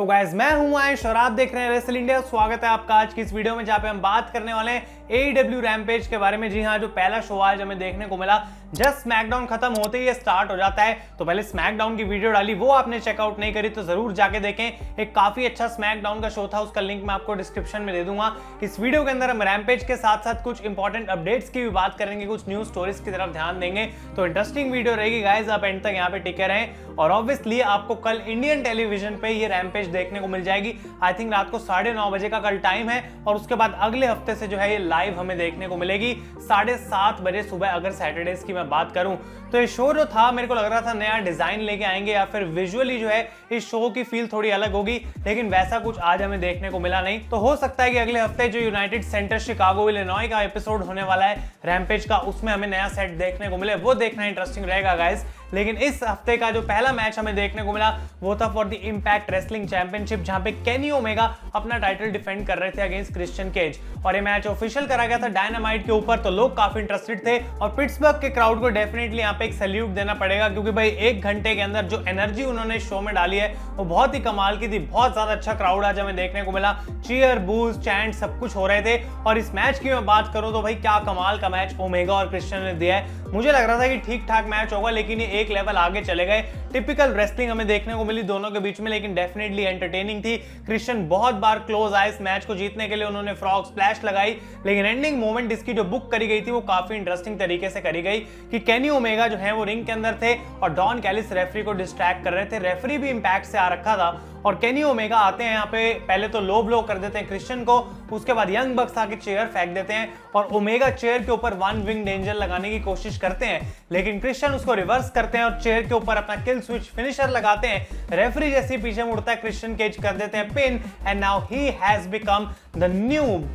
तो गाइस मैं हूं आयुष और आप देख रहे हैं रेसल इंडिया। स्वागत है आपका आज की इस वीडियो में, जहां पे हम बात करने वाले हैं AEW रैम्पेज के बारे में। जी हां, जो पहला शो आज हमें देखने को मिला, जस्ट स्मैकडाउन खत्म होते ही ये स्टार्ट हो जाता है। तो पहले स्मैकडाउन की वीडियो डाली, वो आपने चेकआउट नहीं करी तो जरूर जाके देखें। एक काफी अच्छा स्मैकडाउन का शो था, उसका लिंक मैं आपको डिस्क्रिप्शन में दे दूंगा। इस वीडियो के अंदर हम रैम्पेज के साथ साथ कुछ इंपॉर्टेंट अपडेट्स की भी बात करेंगे, कुछ न्यूज स्टोरीज की तरफ ध्यान देंगे। तो इंटरेस्टिंग वीडियो रहेगी गाइस, आप एंड तक यहाँ पे टिके रहें। और ऑब्वियसली आपको कल इंडियन टेलीविजन पे ये रैम्पेज देखने को मिल जाएगी। आई थिंक रात को 9:30 बजे का कल टाइम है, और उसके बाद अगले हफ्ते से जो है ये लाइव हमें देखने को मिलेगी 7:30 बजे सुबह, अगर सैटरडेज की मैं बात करूं। तो ये शो जो था, मेरे को लग रहा था नया डिजाइन लेके आएंगे या फिर विजुअली जो है इस शो की फील थोड़ी अलग होगी, लेकिन वैसा कुछ आज हमें देखने को मिला नहीं। तो हो सकता है कि अगले हफ्ते जो यूनाइटेड सेंटर शिकागो इलिनॉय का एपिसोड होने वाला है रैम्पेज का, उसमें हमें नया सेट देखने को मिले, वो देखना इंटरेस्टिंग रहेगा गाइस। लेकिन इस हफ्ते का जो पहला मैच हमें देखने को मिला वो था for the impact wrestling championship, जहां पे केनी ओमेगा अपना टाइटल डिफेंड कर रहे थे अगेंस्ट क्रिश्चियन केज। और ये मैच ऑफिशियल करा गया था डायनामाइट के ऊपर, तो लोग काफी इंटरेस्टेड थे। और पिट्सबर्ग के क्राउड को डेफिनेटली यहाँ पे एक सैल्यूट देना पड़ेगा, क्योंकि भाई 1 घंटे के अंदर जो एनर्जी उन्होंने शो में डाली है वो बहुत ही कमाल की थी। बहुत ज्यादा अच्छा क्राउड आज हमें देखने को मिला, चीयर, बूज, चैंट सब कुछ हो रहे थे। और इस मैच की मैं बात करूं तो भाई क्या कमाल का मैच ओमेगा और क्रिश्चियन ने दिया है। मुझे लग रहा था कि ठीक ठाक मैच होगा, लेकिन ये एक लेवल आगे चले गए। टिपिकल रेसलिंग हमें देखने को मिली दोनों के बीच में, लेकिन डेफिनेटली एंटरटेनिंग थी। क्रिश्चियन बहुत बार क्लोज आए इस मैच को जीतने के लिए, उन्होंने फ्रॉग स्प्लैश लगाई, लेकिन एंडिंग मोमेंट इसकी जो बुक करी गई थी वो काफी इंटरेस्टिंग तरीके से करी गई कि केनी ओमेगा जो है वो रिंग के अंदर थे और डॉन कैलिस रेफरी को डिस्ट्रैक्ट कर रहे थे। रेफरी भी इंपैक्ट से आ रखा था, और केनी ओमेगा आते हैं यहाँ पे, पहले तो लो ब्लो कर देते हैं क्रिश्चियन को, उसके बाद यंग बक्स आके चेयर फेंक देते हैं और ओमेगा चेयर के ऊपर वन विंग डेंजर लगाने की कोशिश करते हैं, लेकिन क्रिश्चियन उसको रिवर्स करते हैं और चेयर के ऊपर अपना किल स्विच फिनिशर लगाते हैं। रेफरी जैसे पीछे मुड़ता है, क्रिश्चियन केज कर देते हैं pin, and now he has become the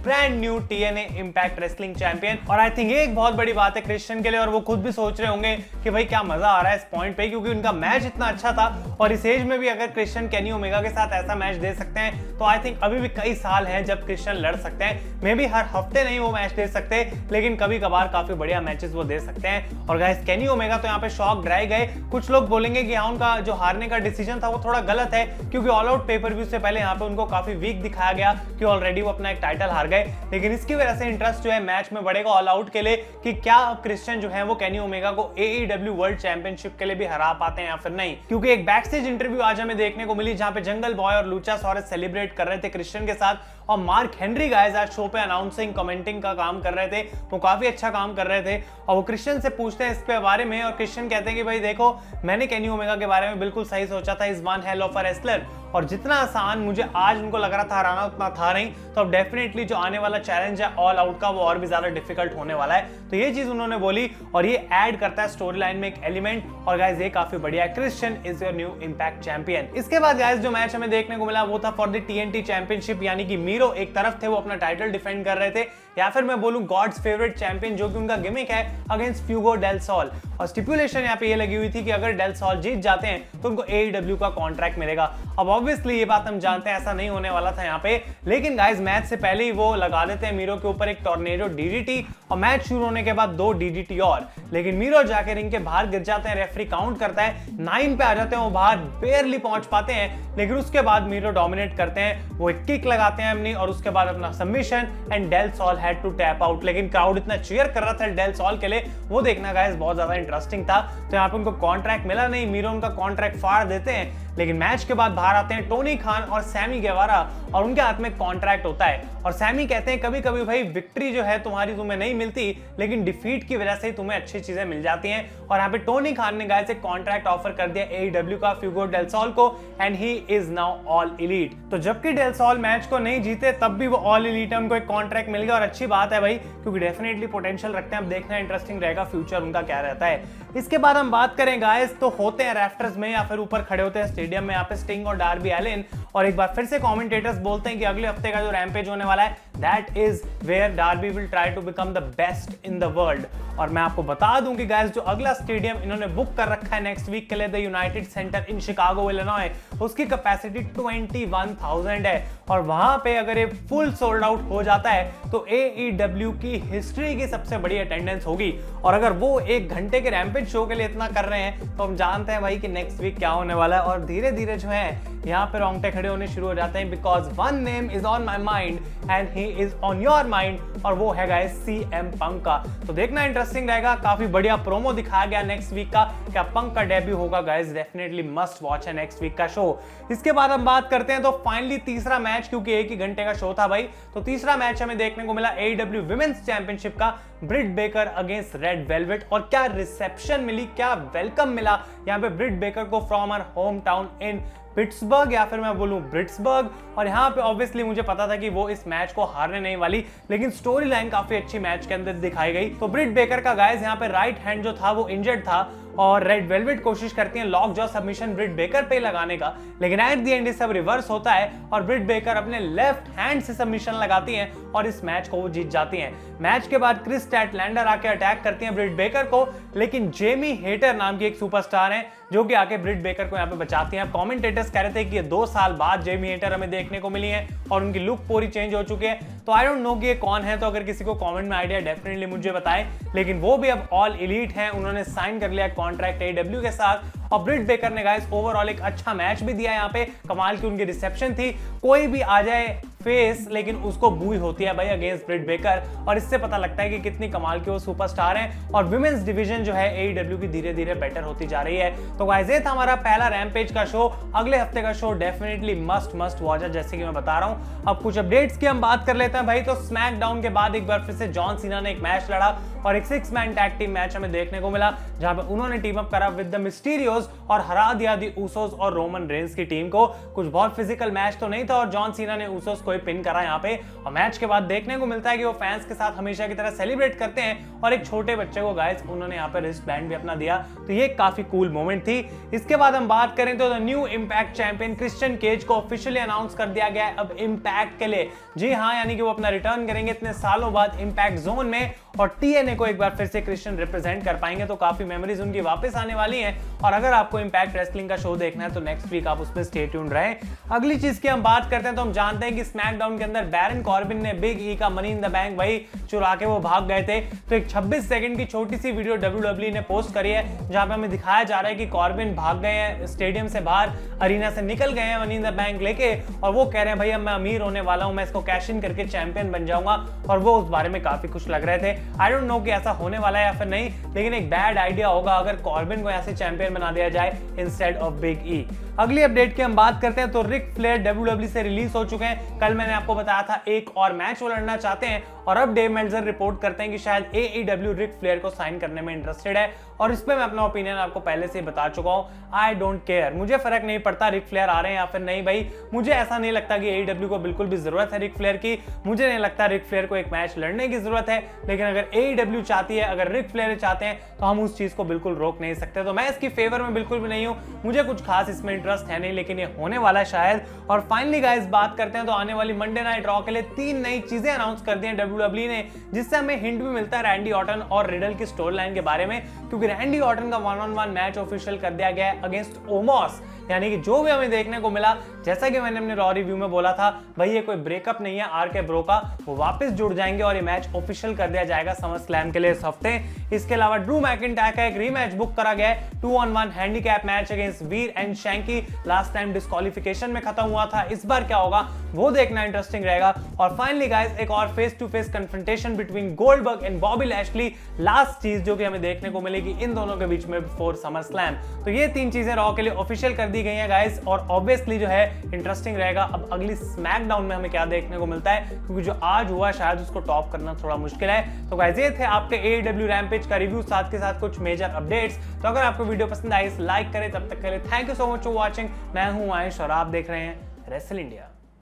brand new TNA impact wrestling champion. और आई थिंक ये एक बहुत बड़ी बात है क्रिश्चियन के लिए, और वो खुद भी सोच रहे होंगे कि भाई क्या मजा आ रहा है इस पॉइंट पे, क्योंकि उनका मैच इतना अच्छा था। और इस एज में भी अगर क्रिश्चियन केनी ओमेगा के साथ ऐसा मैच दे सकते हैं, तो आई थिंक अभी भी कई साल हैं जब क्रिश्चियन लड़ सकते हैं। मे बी हर हफ्ते नहीं वो मैच दे सकते, लेकिन कभी कभार काफी बढ़िया मैचेस वो दे सकते हैं। और गाइस केनी ओमेगा तो यहाँ पे शॉक ड्राई गए। कुछ लोग बोलेंगे कि हाँ, उनका जो हारने का डिसीजन था वो थोड़ा गलत है, क्योंकि ऑल आउट पेपर व्यू से पहले यहाँ पे उनको काफी वीक दिखाया गया कि ऑलरेडी वो अपना एक टाइटल हार गए। लेकिन इसकी वजह से इंटरेस्ट जो है मैच में बढ़ेगा ऑल आउट के लिए, कि क्या क्रिश्चियन जो है वो केनी ओमेगा को AEW वर्ल्ड चैंपियनशिप के लिए भी हरा पाते हैं या फिर नहीं। क्योंकि एक बैक स्टेज इंटरव्यू आज हमें देखने को मिली, जहां पे जंगल बॉय और लुचासॉरस सेलिब्रेट कर रहे थे क्रिश्चियन के साथ, और मार्क हेनरी गाइस आज शो पे अनाउंसिंग कमेंटिंग का काम कर रहे थे। वो काफी अच्छा काम कर रहे थे, और वो क्रिश्चियन से पूछते हैं इसके बारे में, और क्रिश्चियन कहते हैं कि भाई देखो, मैंने केनी ओमेगा के बारे में बिल्कुल सही सोचा था, is one hell of a wrestler, और जितना आसान मुझे आज उनको लग रहा था हराना उतना था नहीं। तो अब डेफिनेटली जो आने वाला चैलेंज है ऑल आउट का, वो और भी ज्यादा डिफिकल्ट होने वाला है। तो ये चीज उन्होंने बोली, और ये ऐड करता है स्टोरी लाइन में एक एलिमेंट। और गाइस ये काफी बढ़िया है, Christian is your new Impact champion. इसके बाद गाइस जो मैच हमें देखने को मिला वो था फॉर द TNT चैंपियनशिप, यानी कि मीरो एक तरफ थे, वो अपना टाइटल डिफेंड कर रहे थे, या फिर मैं बोलूं गॉड्स फेवरेट चैंपियन जो कि उनका गिमिक है, अगेंस्ट फ्यूगो डेल सॉल। और स्टिपुलेशन यहाँ पे ये लगी हुई थी कि अगर डेल सॉल जीत जाते हैं तो उनको AEW का कॉन्ट्रैक्ट मिलेगा। अब ऑब्वियसली ये बात हम जानते हैं ऐसा नहीं होने वाला था यहाँ पे, लेकिन गाइस मैच से पहले ही वो लगा देते हैं मीरो के ऊपर एक टॉर्नेडो DDT, और मैच शुरू होने के बाद 2 DDT और, लेकिन मीरो जाके रिंग के बाहर गिर जाते हैं। रेफरी काउंट करता है, 9 पे आ जाते हैं, वो बाहर बेयरली पहुंच पाते हैं, लेकिन उसके बाद मीरो डोमिनेट करते हैं, वो एक किक लगाते हैं अपनी, और उसके बाद अपना submission, and Dale Saul had to tap out. लेकिन क्राउड इतना चीयर कर रहा था डेल सॉल के लिए, वो देखना गाइस बहुत ज्यादा इंटरेस्टिंग था। तो यहाँ पे उनको कॉन्ट्रैक्ट मिला नहीं, मीरो उनका कॉन्ट्रैक्ट फाड़ देते हैं, लेकिन मैच के बाद बाहर आते हैं टोनी खान और सैमी गेवारा, और उनके हाथ में कॉन्ट्रैक्ट होता है। और सैमी कहते हैं कभी कभी भाई विक्ट्री जो है तुम्हारी तुम्हें नहीं मिलती, लेकिन डिफीट की वजह से तुम्हें अच्छी चीजें मिल जाती हैं। और यहाँ पे टोनी खान ने गाइस एक कॉन्ट्रैक्ट ऑफर कर दिया AEW का फ्यूगो डेल सॉल को, and he is now all elite. तो जबकि डेल सॉल मैच को नहीं जीते, तब भी वो ऑल एलीट है, उनको एक कॉन्ट्रैक्ट मिल गया, और अच्छी बात है भाई, क्योंकि डेफिनेटली पोटेंशियल रखते हैं। अब देखना इंटरेस्टिंग रहेगा फ्यूचर उनका क्या रहता है। इसके बाद हम बात करें गाइस, तो होते हैं रैफ्टर्स में या फिर ऊपर खड़े होते हैं स्टेडियम में, यहाँ पे स्टिंग और डार्बी एलिन, और एक बार फिर से कमेंटेटर्स बोलते हैं कि अगले हफ्ते का जो रैम्पेज होने वाला है, that is where Darby will try to become the best in the world. और मैं आपको बता दूं कि गाइस जो अगला स्टेडियम इन्होंने बुक कर रखा है नेक्स्ट वीक के लिए, the United centre in Chicago Illinois, उसकी कैपेसिटी 21,000 है, और वहां पे अगर ये फुल सोल्ड आउट हो जाता है तो AEW की हिस्ट्री की सबसे बड़ी अटेंडेंस होगी। और अगर वो 1 घंटे के रैम्पेज शो के लिए इतना कर रहे हैं, तो हम जानते हैं भाई कि नेक्स्ट वीक क्या होने वाला है, और धीरे धीरे जो है यहाँ पे रोंगटे खड़े होने शुरू हो जाते हैं, because one name is on my mind and he is on your mind, और वो है गाइस CM पंक का। तो देखना इंटरेस्टिंग रहेगा, काफी बढ़िया प्रोमो दिखाया गया नेक्स्ट वीक का, क्या पंक का डेब्यू होगा गाइस, डेफिनेटली मस्ट वॉच है नेक्स्ट वीक का शो। इसके बाद हम बात करते हैं तो फाइनली तीसरा मैच, क्योंकि 1 ही घंटे का शो था भाई, तो तीसरा मैच हमें देखने को मिला AEW विमेंस चैंपियनशिप का, Britt Baker against Red Velvet. और क्या रिसेप्शन मिली, क्या वेलकम मिला यहाँ पे ब्रिट बेकर को from our home town in Pittsburgh, या फिर मैं बोलूं ब्रिट्सबर्ग। और यहाँ पे ऑब्वियसली मुझे पता था कि वो इस मैच को हारने नहीं वाली, लेकिन स्टोरी लाइन काफी अच्छी मैच के अंदर दिखाई गई। तो ब्रिट बेकर का गाइस यहाँ पे राइट हैंड जो था वो इंजर्ड था, और रेड वेलवेट कोशिश करती है लॉक जॉ सबमिशन ब्रिट बेकर पे लगाने का, लेकिन एट द एंड ये सब रिवर्स होता है और ब्रिट बेकर अपने लेफ्ट हैंड से सबमिशन लगाती हैं और इस मैच को वो जीत जाती हैं। मैच के बाद क्रिस स्टैटलैंडर आके अटैक करती हैं ब्रिट बेकर को, लेकिन जेमी हेटर नाम की एक सुपरस्टार है जो कि आके ब्रिट बेकर को यहाँ पे बचाती हैं। कमेंटेटर्स कह रहे थे कि ये 2 साल बाद जेमी हेटर हमें देखने को मिली है और उनकी लुक पूरी चेंज हो चुकी है, तो आई डोंट नो कि ये कौन है, तो अगर किसी को कमेंट में आइडिया डेफिनेटली मुझे बताएं। लेकिन वो भी अब ऑल एलीट हैं, उन्होंने साइन कर लिया कॉन्ट्रैक्ट AEW के साथ, और ब्रिट बेकर ने गाइस ओवरऑल एक अच्छा मैच भी दिया। यहाँ पे कमाल की उनकी रिसेप्शन थी, कोई भी आ जाए फेस लेकिन उसको बूई होती है भाई अगेंस्ट ब्रिट बेकर, और इससे पता लगता है कि कितनी कमाल की वो सुपरस्टार हैं। और विमेंस डिवीजन जो है AEW की धीरे धीरे बेटर होती जा रही है। तो गाइस ये था हमारा पहला रैम्पेज का शो, अगले हफ्ते का शो डेफिनेटली मस्ट वॉच है, जैसे कि मैं बता रहा हूं। अब कुछ अपडेट्स की हम बात कर लेते हैं भाई। तो स्मैकडाउन के बाद एक बार फिर से जॉन सीना ने एक मैच लड़ा और एक 6 मैन टैग टीम मैच हमें देखने को मिला, जहां पे उन्होंने टीम अप करा विद द मिस्टीरियोस और हरा दिया दी ऊसोस और रोमन रेंस की टीम को। कुछ बहुत फिजिकल मैच तो नहीं था और जॉन सीना ने ऊसोस को पिन करा यहाँ पे, और मैच के बाद देखने को मिलता है कि वो फैंस के साथ हमेशा की तरह सेलिब्रेट करते हैं और एक छोटे बच्चे को गाइस उन्होंने यहाँ पे रिस्ट बैंड भी अपना दिया, तो ये काफी कूल मोमेंट थी। इसके बाद हम बात करें तो the new Impact champion Christian Cage को ऑफिशियली अनाउंस कर दिया गया है अब इंपैक्ट के लिए। जी हाँ, यानी कि वो अपना रिटर्न करेंगे इतने सालों बाद इंपैक्ट जोन में, और TNA को एक बार फिर से क्रिश्चियन रिप्रेजेंट कर पाएंगे, तो काफी मेमोरीज उनकी वापस आने वाली हैं। और अगर आपको इंपैक्ट रेसलिंग का शो देखना है तो नेक्स्ट वीक आप उसमें स्टे ट्यून्ड रहें। अगली चीज की हम बात करते हैं तो हम जानते हैं कि स्मैकडाउन के अंदर बैरन कॉर्बिन ने बिग ई का मनी इन द बैंक वही चुरा के वो भाग गए थे, तो एक 26 सेकंड की छोटी सी वीडियो WWE ने पोस्ट करी है, जहां पे हमें दिखाया जा रहा है कि कॉर्बिन भाग गए हैं स्टेडियम से बाहर, अरीना से निकल गए हैं मनी इन द बैंक लेके, और वो कह रहे हैं भाई अब मैं अमीर होने वाला हूं, मैं इसको कैश इन करके चैंपियन बन जाऊंगा, और वो उस बारे में काफी खुश लग रहे थे। आई डोंट नो कि ऐसा होने वाला है या फिर नहीं, लेकिन एक बैड आइडिया होगा अगर कॉर्बिन को ऐसे चैंपियन बना दिया जाए इंस्टेड ऑफ बिग ई। अगली अपडेट की हम बात करते हैं तो रिक फ्लेयर WWE से रिलीज हो चुके हैं। कल मैंने आपको बताया था एक और मैच वो लड़ना चाहते हैं, और अब डेव मेल्जर रिपोर्ट करते हैं कि शायद AEW रिक फ्लेयर को साइन करने में इंटरेस्टेड है, और इस पे मैं अपना ओपिनियन आपको पहले से ही बता चुका हूं। आई डोंट केयर, मुझे फर्क नहीं पड़ता रिक फ्लेयर आ रहे हैं या फिर नहीं भाई, मुझे ऐसा नहीं लगता कि AEW को बिल्कुल भी जरूरत है रिक फ्लेयर की, मुझे नहीं लगता रिक फ्लेयर को एक मैच लड़ने की जरूरत है, लेकिन अगर AEW चाहती है, अगर रिक फ्लेयर चाहते हैं, तो हम उस चीज को बिल्कुल रोक नहीं सकते। तो मैं इसकी फेवर में बिल्कुल भी नहीं हूं, मुझे कुछ खास इसमें इंटरेस्ट है नहीं, लेकिन ये होने वाला है शायद। और फाइनली गाइस बात करते हैं तो आने वाली मंडे नाइट रॉ के लिए 3 नई चीजें अनाउंस कर दी हैं WWE ने, जिससे हमें हिंट भी मिलता है रैंडी ऑर्टन और रिडल की स्टोरी लाइन के बारे में, क्योंकि रैंडी ऑर्टन का 1-on-1 मैच ऑफिशियल कर दिया गया है अगेंस्ट ओमोस। यानी कि जो भी हमें देखने को मिला, जैसा कि मैंने अपने रॉ रिव्यू में बोला था, भाई ये कोई ब्रेकअप नहीं है आर के ब्रो का, वो वापस जुड़ जाएंगे और ये मैच ऑफिशियल कर दिया जाएगा समर स्लैम के लिए इस हफ्ते। इसके अलावा ड्रू मैकिंटायर का एक रीमैच बुक करा गया है, 2-on-1 handicap match against Veer and Shanky, last time disqualification में खत्म हुआ था, इस बार क्या होगा वो देखना इंटरेस्टिंग रहेगा। और फाइनली गाइस एक और face to face confrontation between Goldberg and Bobby Lashley, last चीज जो कि हमें देखने को मिलेगी इन दोनों के बीच में बिफोर समर स्लैम। तो ये 3 चीजें रॉ के लिए ऑफिशियल कर दी गई हैं गाइस, और ऑब्वियसली जो है इंटरेस्टिंग रहेगा अब अगली स्मैकडाउन में हमें क्या देखने को मिलता है, क्योंकि जो आज हुआ शायद उसको टॉप करना थोड़ा मुश्किल है। तो गाइस ये थे आपके AEW रैम्पेज का रिव्यू, साथ के साथ कुछ मेजर अपडेट्स। तो अगर आपको वीडियो पसंद आई लाइक करें, तब तक के लिए thank you so much for watching. मैं हूं आयुष और आप देख रहे हैं रेसल इंडिया।